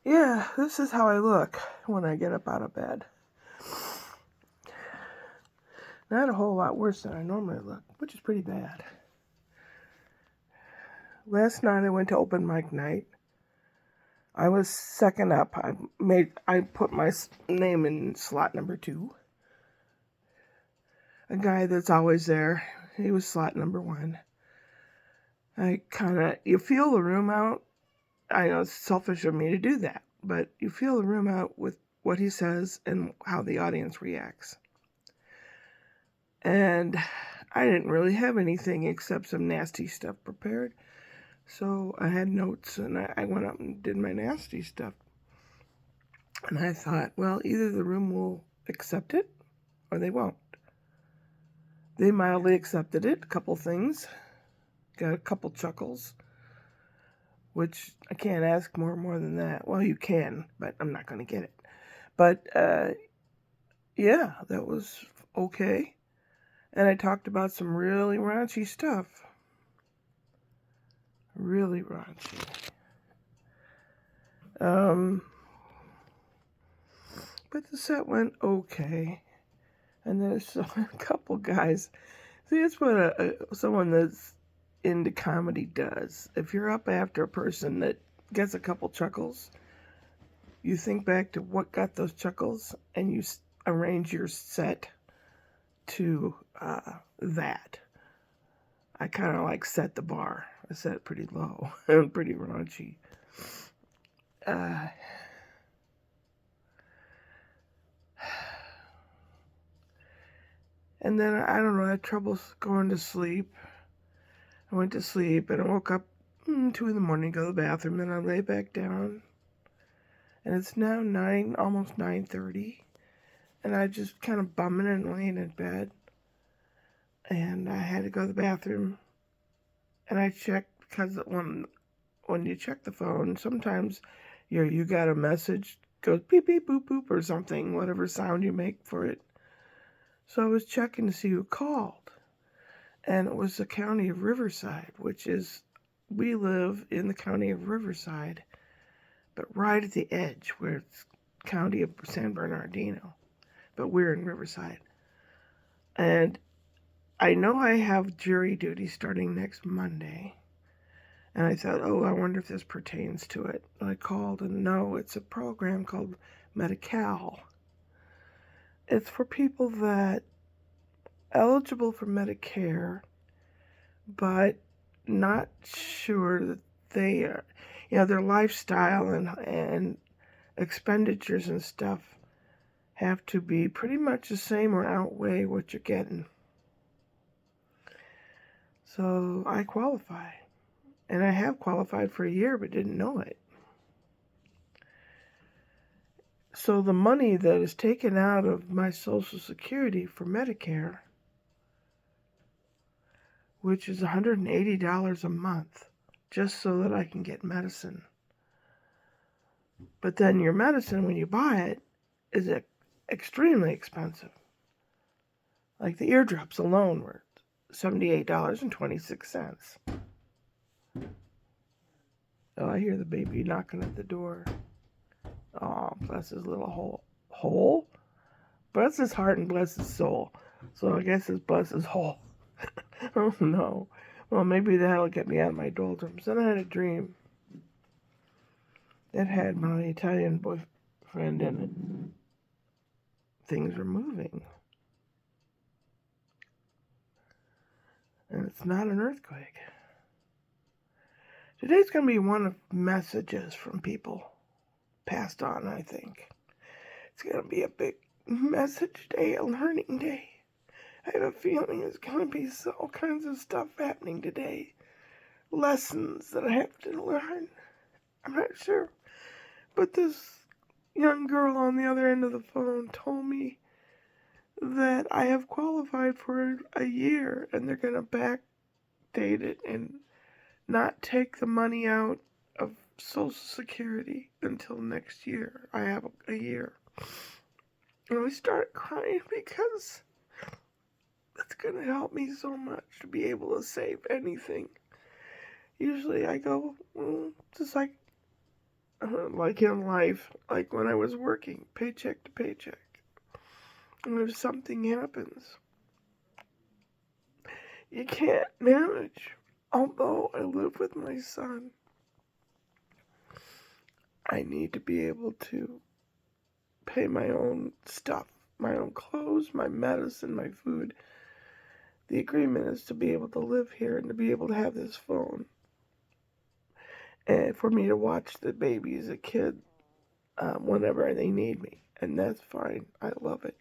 Yeah, this is how I look when I get up out of bed. Not a whole lot worse than I normally look, which is pretty bad. Last night I went to open mic night. I was second up. I put my name in slot number 2. A guy that's always there, he was slot number 1. You feel the room out. I know it's selfish of me to do that, but you feel the room out with what he says and how the audience reacts. And I didn't really have anything except some nasty stuff prepared. So I had notes, and I went up and did my nasty stuff. And I thought, well, either the room will accept it or they won't. They mildly accepted it, a couple things. Got a couple chuckles, which I can't ask more than that. Well, you can, but I'm not going to get it. But, yeah, that was okay. And I talked about some really raunchy stuff. Really raunchy. But the set went okay. And there's a couple guys. See, that's what someone that's into comedy does. If you're up after a person that gets a couple chuckles, you think back to what got those chuckles, and you arrange your set to that. I kind of like set the bar. I set it pretty low and pretty raunchy. And then, I don't know, I had trouble going to sleep. I went to sleep and I woke up 2 in the morning, go to the bathroom, then I lay back down. And it's now almost 9:30. And I just kind of bumming and laying in bed. And I had to go to the bathroom. And I checked, because when you check the phone, sometimes you got a message, goes beep, beep, boop, boop, or something, whatever sound you make for it. So I was checking to see who called. And it was the county of Riverside, we live in the county of Riverside, but right at the edge where it's county of San Bernardino. But we're in Riverside. And I know I have jury duty starting next Monday. And I thought, I wonder if this pertains to it. And I called, and no, it's a program called Medi-Cal. It's for people that eligible for Medicare, but not sure that they are, their lifestyle and expenditures and stuff have to be pretty much the same or outweigh what you're getting. So I qualify. And I have qualified for a year, but didn't know it. So the money that is taken out of my Social Security for Medicare, which is $180 a month, just so that I can get medicine. But then your medicine, when you buy it, is extremely expensive. Like the eardrops alone were $78.26. Oh, I hear the baby knocking at the door. Oh, bless his little hole? Bless his heart and bless his soul. So I guess it's bless his hole. Oh no. Well, maybe that'll get me out of my doldrums. Then I had a dream that had my Italian boyfriend in it. Things are moving. And it's not an earthquake. Today's going to be one of messages from people passed on, I think. It's going to be a big message day, a learning day. I have a feeling there's going to be all kinds of stuff happening today. Lessons that I have to learn. I'm not sure. But this young girl on the other end of the phone told me that I have qualified for a year and they're going to backdate it and not take the money out of Social Security until next year. I have a year. And I started crying because it's going to help me so much to be able to save anything. Usually I go, just like like in life, like when I was working, paycheck to paycheck. And if something happens, you can't manage. Although I live with my son, I need to be able to pay my own stuff, my own clothes, my medicine, my food. The agreement is to be able to live here and to be able to have this phone. And for me to watch the baby as a kid whenever they need me. And that's fine. I love it.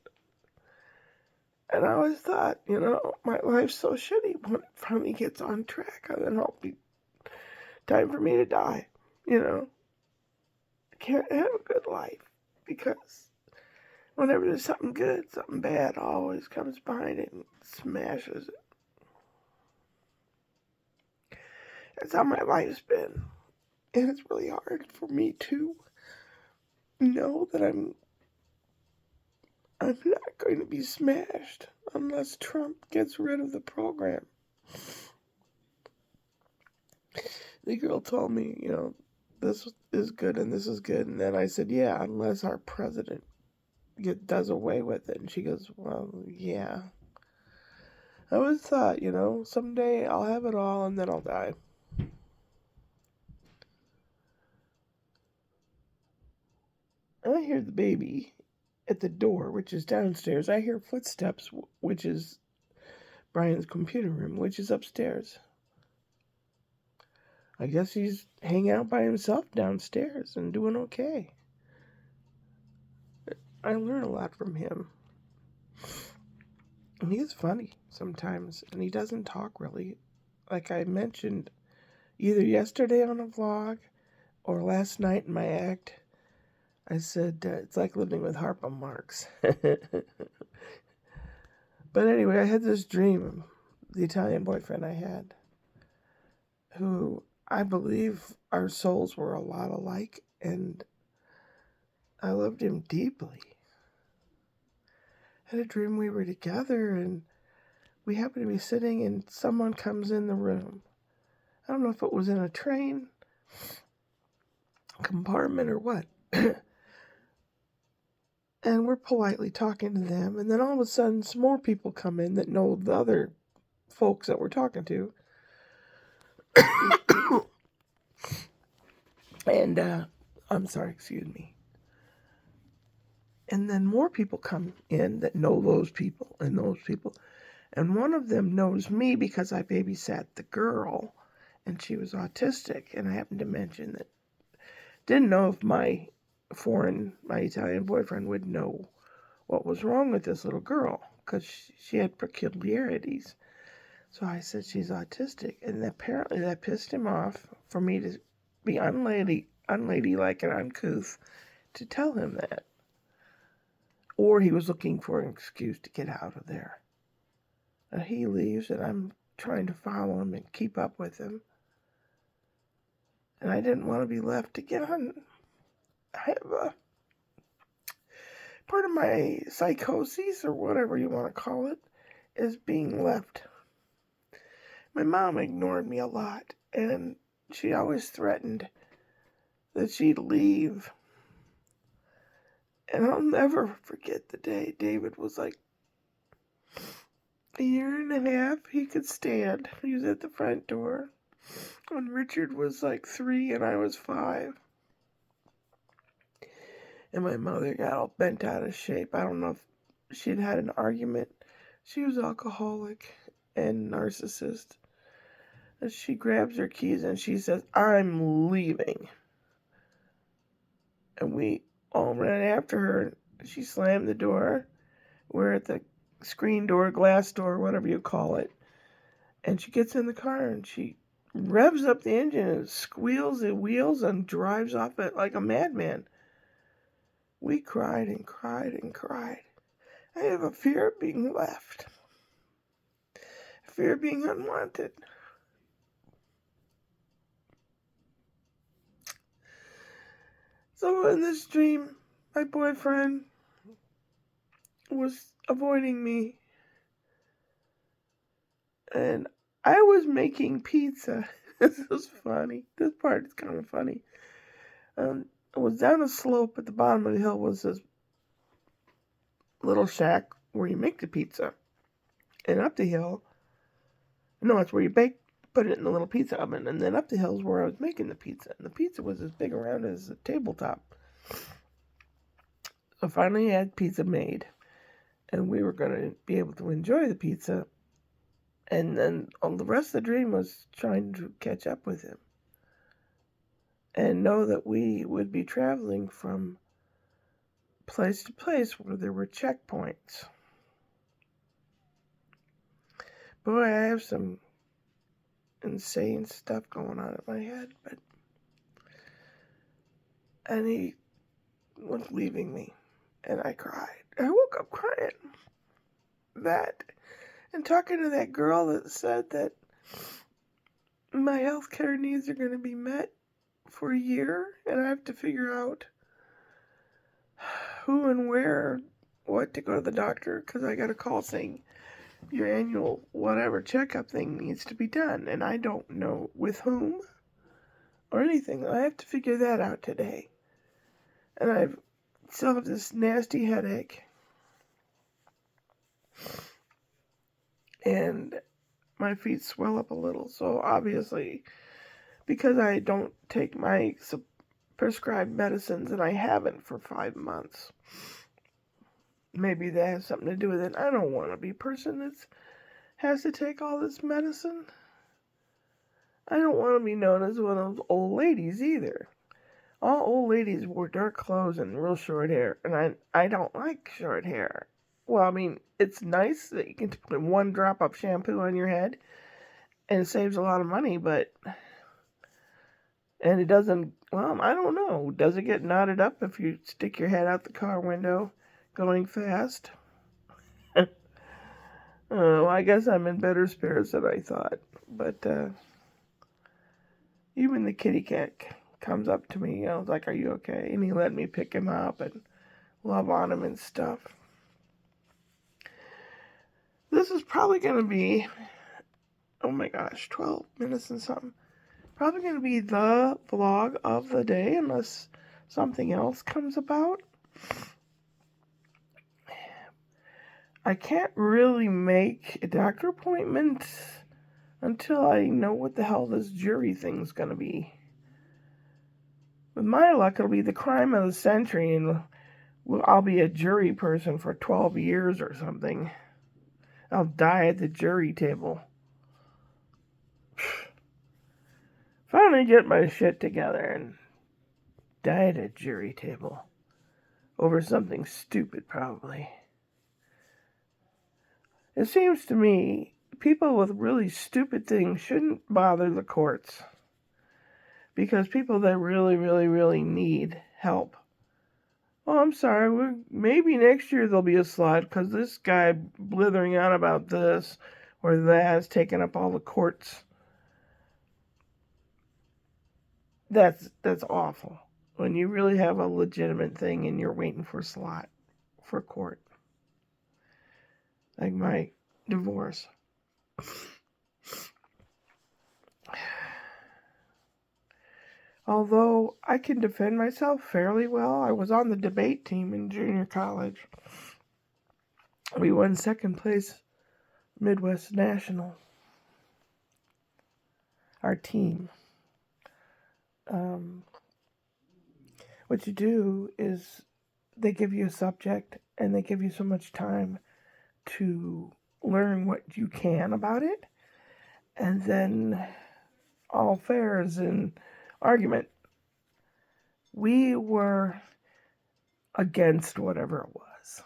And I always thought, my life's so shitty. When it finally gets on track, then it'll be time for me to die. I can't have a good life because whenever there's something good, something bad always comes behind it and smashes it. That's how my life's been. And it's really hard for me to know that I'm not going to be smashed unless Trump gets rid of the program. The girl told me, this is good and this is good. And then I said, yeah, unless our president does away with it. And she goes, well, yeah. I always thought, someday I'll have it all and then I'll die. And I hear the baby at the door, which is downstairs. I hear footsteps, which is Brian's computer room, which is upstairs. I guess he's hanging out by himself downstairs and doing okay. I learn a lot from him. And he is funny sometimes, and he doesn't talk really. Like I mentioned, either yesterday on a vlog or last night in my act, I said it's like living with Harpo Marx. But anyway, I had this dream, the Italian boyfriend I had, who I believe our souls were a lot alike, and I loved him deeply. I had a dream we were together, and we happened to be sitting, and someone comes in the room. I don't know if it was in a train compartment or what. And we're politely talking to them, and then all of a sudden some more people come in that know the other folks that we're talking to. And I'm sorry, excuse me. And then more people come in that know those people and those people. And one of them knows me because I babysat the girl, and she was autistic. And I happened to mention that. Didn't know if my Italian boyfriend would know what was wrong with this little girl, because she had peculiarities. So I said she's autistic, and apparently that pissed him off for me to be unladylike and uncouth to tell him that. Or he was looking for an excuse to get out of there. And he leaves, and I'm trying to follow him and keep up with him. And I didn't want to be left again. I have a part of my psychosis, or whatever you want to call it, is being left. My mom ignored me a lot, and she always threatened that she'd leave. And I'll never forget the day David was like a year and a half. He could stand. He was at the front door. When Richard was like 3 and I was 5. And my mother got all bent out of shape. I don't know if she'd had an argument. She was alcoholic and narcissist. And she grabs her keys and she says, I'm leaving. And we all ran after her. She slammed the door. We're at the screen door, glass door, whatever you call it. And she gets in the car and she revs up the engine and squeals the wheels and drives off it like a madman. We cried and cried and cried. I have a fear of being left. A fear of being unwanted. So in this dream, my boyfriend was avoiding me. And I was making pizza. This is funny. This part is kind of funny. It was down a slope. At the bottom of the hill was this little shack where you make the pizza. And up the hill, no, it's where you put it in the little pizza oven. And then up the hill is where I was making the pizza. And the pizza was as big around as a tabletop. So finally I had pizza made. And we were going to be able to enjoy the pizza. And then all the rest of the dream was trying to catch up with him. And know that we would be traveling from place to place where there were checkpoints. Boy, I have some insane stuff going on in my head, and he was leaving me, and I cried. I woke up crying. And talking to that girl that said that my health care needs are going to be met for a year, and I have to figure out who and where, what to go to the doctor, because I got a call saying your annual whatever checkup thing needs to be done, and I don't know with whom or anything. I have to figure that out today. And I still have this nasty headache. And my feet swell up a little, so obviously, because I don't take my prescribed medicines, and I haven't for 5 months, maybe that has something to do with it. I don't want to be a person that has to take all this medicine. I don't want to be known as one of those old ladies either. All old ladies wore dark clothes and real short hair, and I don't like short hair. Well, I mean, it's nice that you can put 1 drop of shampoo on your head, and it saves a lot of money, and it doesn't, well, I don't know. Does it get knotted up if you stick your head out the car window going fast? Oh, I guess I'm in better spirits than I thought. But even the kitty cat comes up to me. I was like, "Are you okay?" And he let me pick him up and love on him and stuff. This is probably going to be, oh my gosh, 12 minutes and something. Probably going to be the vlog of the day unless something else comes about. I can't really make a doctor appointment until I know what the hell this jury thing's going to be. With my luck, it'll be the crime of the century, and I'll be a jury person for 12 years or something. I'll die at the jury table. Finally get my shit together and die at a jury table. Over something stupid, probably. It seems to me people with really stupid things shouldn't bother the courts. Because people that really, really, really need help. Oh, I'm sorry, maybe next year there'll be a slot because this guy blithering on about this or that has taken up all the courts. That's awful. When you really have a legitimate thing and you're waiting for a slot for court. Like my divorce. Although I can defend myself fairly well, I was on the debate team in junior college. We won 2nd place Midwest National. Our team. What you do is they give you a subject and they give you so much time to learn what you can about it, and then all fair is in argument. We were against whatever it was,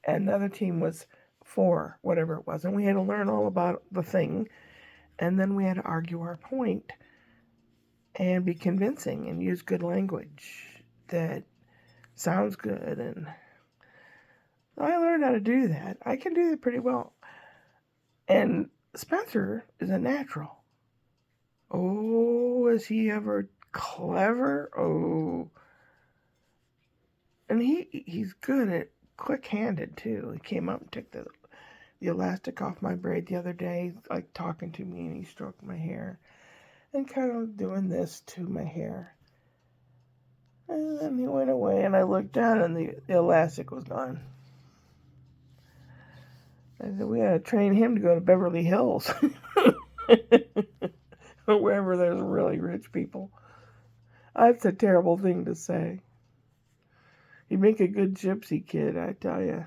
and the other team was for whatever it was, and we had to learn all about the thing, and then we had to argue our point and be convincing and use good language that sounds good. And I learned how to do that. I can do that pretty well. And Spencer is a natural. Oh, is he ever clever? Oh. And he's good at quick-handed, too. He came up and took the elastic off my braid the other day, like talking to me, and he stroked my hair and kind of doing this to my hair. And then he went away, and I looked down, and the elastic was gone. I said, we gotta train him to go to Beverly Hills. Or wherever there's really rich people. That's a terrible thing to say. You'd make a good gypsy kid, I tell you.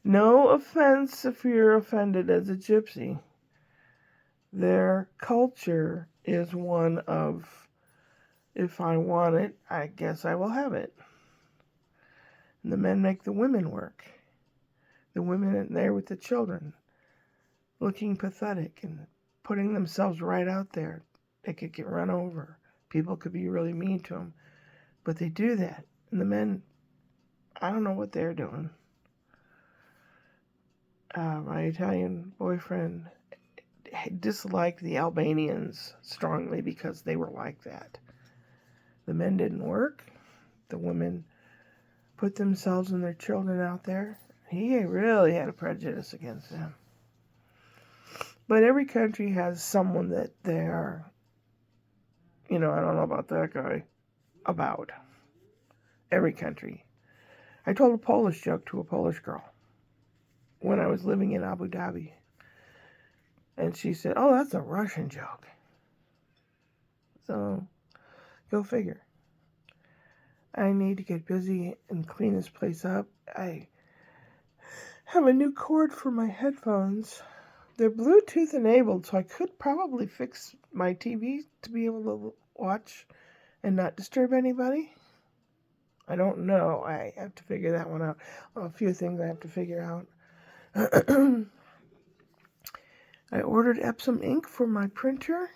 No offense if you're offended as a gypsy. Their culture is one of, if I want it, I guess I will have it. And the men make the women work. The women are there with the children, looking pathetic and putting themselves right out there. They could get run over. People could be really mean to them. But they do that. And the men, I don't know what they're doing. My Italian boyfriend disliked the Albanians strongly because they were like that. The men didn't work. The women put themselves and their children out there. He really had a prejudice against them. But every country has someone that they are, I don't know about that guy, about. Every country. I told a Polish joke to a Polish girl when I was living in Abu Dhabi. And she said, oh, that's a Russian joke. So, go figure. I need to get busy and clean this place up. I have a new cord for my headphones. They're Bluetooth enabled, so I could probably fix my TV to be able to watch and not disturb anybody. I don't know. I have to figure that one out. A few things I have to figure out. I ordered Epsom ink for my printer.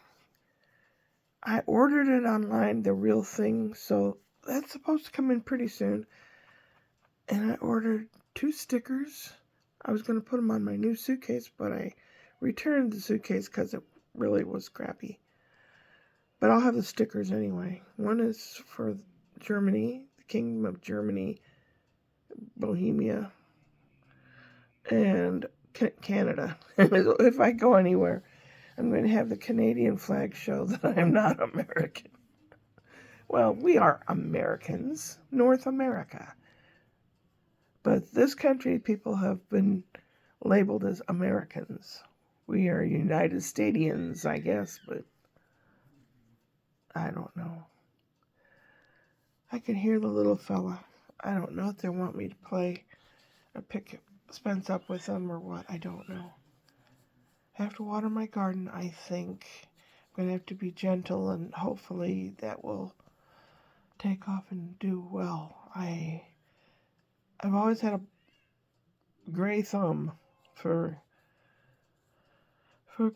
I ordered it online, the real thing, so that's supposed to come in pretty soon. And I ordered 2 stickers. I was going to put them on my new suitcase, but I returned the suitcase because it really was crappy. But I'll have the stickers anyway. One is for Germany, the Kingdom of Germany, Bohemia, and Canada. If I go anywhere, I'm going to have the Canadian flag show that I am not American. Well, we are Americans, North America. But this country, people have been labeled as Americans. We are United Statians, I guess, but I don't know. I can hear the little fella. I don't know if they want me to play or pick Spence up with them or what. I don't know. I have to water my garden, I think. I'm going to have to be gentle, and hopefully that will take off and do well. I've always had a gray thumb for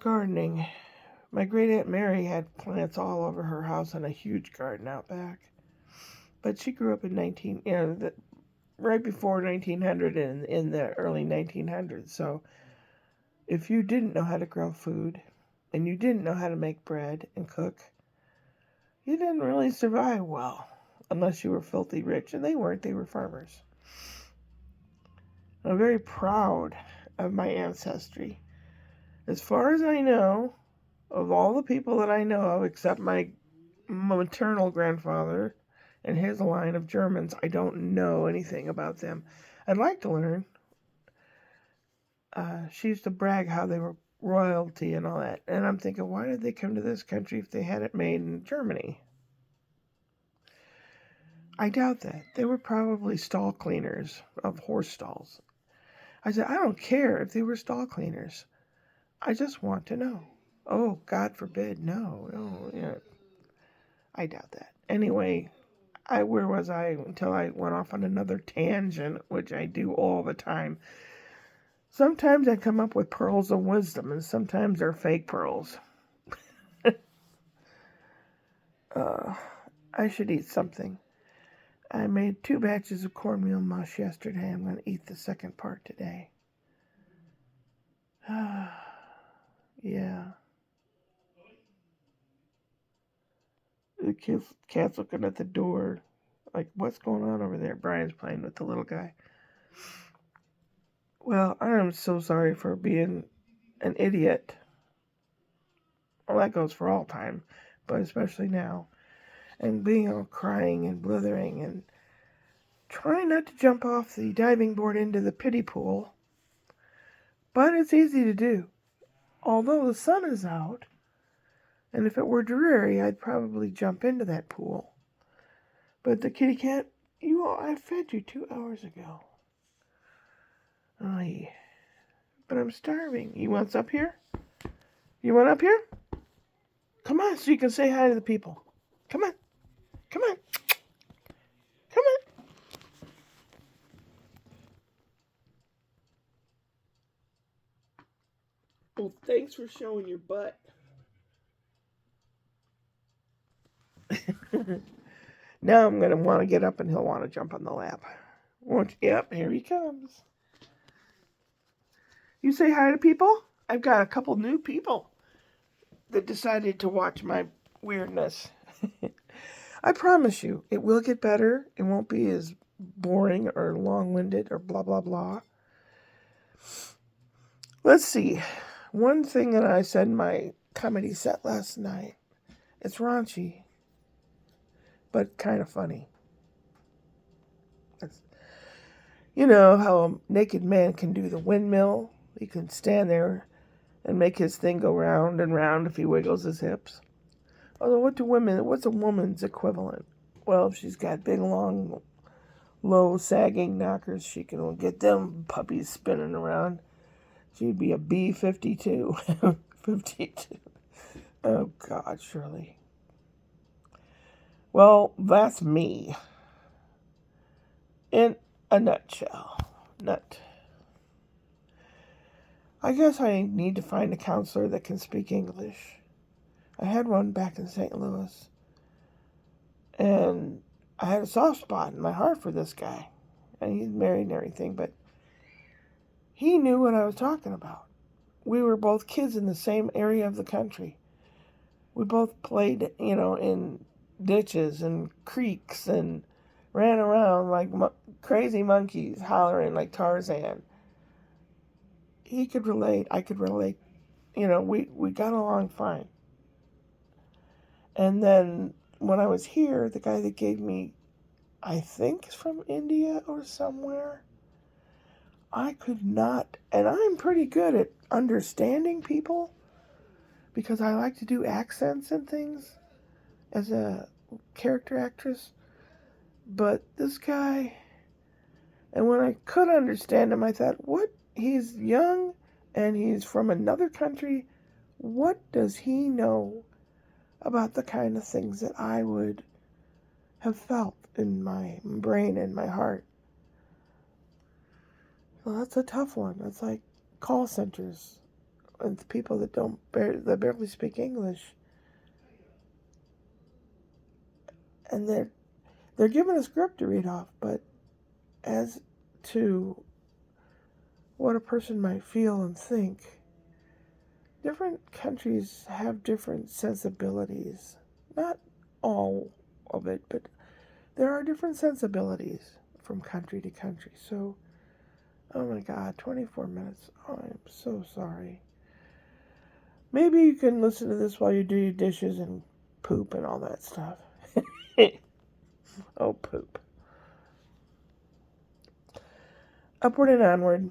gardening. My great Aunt Mary had plants all over her house and a huge garden out back. But she grew up in right before 1900 and in the early 1900s. So if you didn't know how to grow food and you didn't know how to make bread and cook, you didn't really survive well unless you were filthy rich. And they weren't. They were farmers. I'm very proud of my ancestry. As far as I know, of all the people that I know of, except my maternal grandfather and his line of Germans, I don't know anything about them. I'd like to learn. She used to brag how they were royalty and all that. And I'm thinking, why did they come to this country if they had it made in Germany? I doubt that. They were probably stall cleaners of horse stalls. I said, I don't care if they were stall cleaners. I just want to know. Oh, God forbid, no, yeah. I doubt that. Anyway, where was I until I went off on another tangent, which I do all the time. Sometimes I come up with pearls of wisdom, and sometimes they're fake pearls. I should eat something. I made 2 batches of cornmeal mush yesterday. I'm going to eat the second part today. Yeah. The cat's looking at the door. Like, what's going on over there? Brian's playing with the little guy. Well, I am so sorry for being an idiot. Well, that goes for all time, but especially now. and being all crying and blithering and trying not to jump off the diving board into the pity pool. But it's easy to do. Although the sun is out, and if it were dreary, I'd probably jump into that pool. But the kitty cat, I fed you 2 hours ago. Aye. But I'm starving. You want up here? You want up here? Come on, so you can say hi to the people. Come on. Come on. Come on. Well, thanks for showing your butt. Now I'm going to want to get up and he'll want to jump on the lap. Won't you? Yep, here he comes. You say hi to people? I've got a couple new people that decided to watch my weirdness. I promise you, it will get better. It won't be as boring or long-winded or blah, blah, blah. Let's see. One thing that I said in my comedy set last night, it's raunchy, but kind of funny. You know how a naked man can do the windmill? He can stand there and make his thing go round and round if he wiggles his hips. Although what's a woman's equivalent? Well, if she's got big, long, low, sagging knockers, she can get them puppies spinning around. She'd be a B-52. 52. Oh, God, Shirley. Well, that's me. In a nutshell. I guess I need to find a counselor that can speak English. I had one back in St. Louis. And I had a soft spot in my heart for this guy. And he's married and everything, but he knew what I was talking about. We were both kids in the same area of the country. We both played, in ditches and creeks and ran around like crazy monkeys, hollering like Tarzan. He could relate. I could relate. We got along fine. And then when I was here, the guy that gave me, I think is from India or somewhere, I could not, and I'm pretty good at understanding people because I like to do accents and things as a character actress. But this guy, and when I could understand him, I thought, what? He's young and he's from another country. What does he know about the kind of things that I would have felt in my brain and my heart? Well, that's a tough one. That's like call centers and people that that barely speak English, and they're given a script to read off. But as to what a person might feel and think, different countries have different sensibilities. Not all of it, but there are different sensibilities from country to country. So, oh my God, 24 minutes. Oh, I'm so sorry. Maybe you can listen to this while you do your dishes and poop and all that stuff. Oh, poop. Upward and onward.